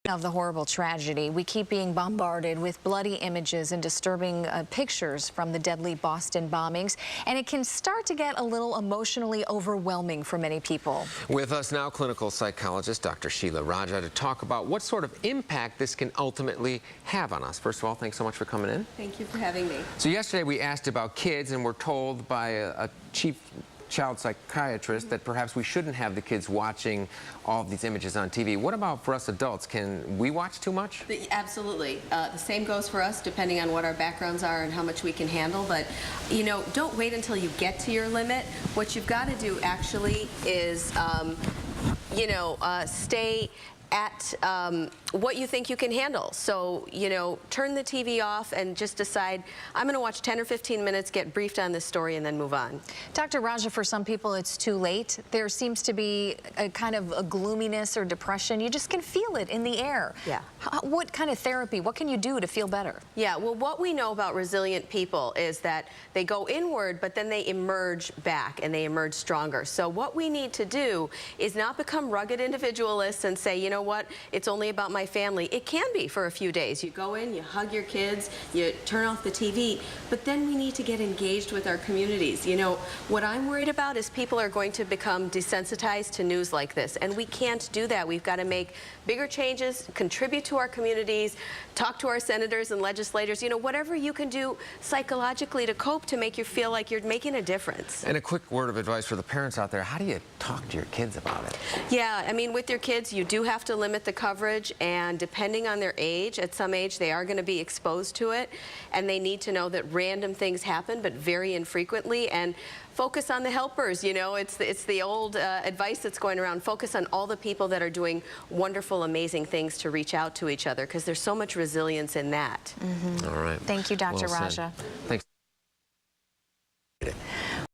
Of the horrible tragedy, we keep being bombarded with bloody images and disturbing pictures from the deadly Boston bombings, and it can start to get a little emotionally overwhelming for many people. With us now, clinical psychologist Dr. Sheela Raja, to talk about what sort of impact this can ultimately have on us. First of all, thanks so much for coming in. Thank you for having me. So yesterday we asked about kids, and we're told by a chief child psychiatrist that perhaps we shouldn't have the kids watching all of these images on TV. What about for us adults? Can we watch too much? Absolutely. The same goes for us, depending on what our backgrounds are and how much we can handle. But, you know, don't wait until you get to your limit. What you've got to do actually is, stay at what you think you can handle. So, you know, turn the TV off and just decide, I'm going to watch 10 or 15 minutes, get briefed on this story, and then move on. Dr. Raja, for some people it's too late. There seems to be a kind of a gloominess or depression. You just can feel it in the air. Yeah. What kind of therapy, what can you do to feel better? Yeah, well, what we know about resilient people is that they go inward, but then they emerge back and they emerge stronger. So what we need to do is not become rugged individualists and say, you know what, it's only about my family. It can be for a few days. You go in, you hug your kids, you turn off the TV, but then we need to get engaged with our communities. You know, what I'm worried about is people are going to become desensitized to news like this, and we can't do that. We've got to make bigger changes, contribute to our communities, talk to our senators and legislators, you know, whatever you can do psychologically to cope to make you feel like you're making a difference. And a quick word of advice for the parents out there, how do you talk to your kids about it? Yeah, I mean, with your kids, you do have to limit the coverage, and depending on their age, at some age they are going to be exposed to it, and they need to know that random things happen, but very infrequently, and focus on the helpers. You know, it's the old advice that's going around. Focus on all the people that are doing wonderful, amazing things to reach out to each other, because there's so much resilience in that. Mm-hmm. All right. Thank you, Dr. Well Raja. Thanks.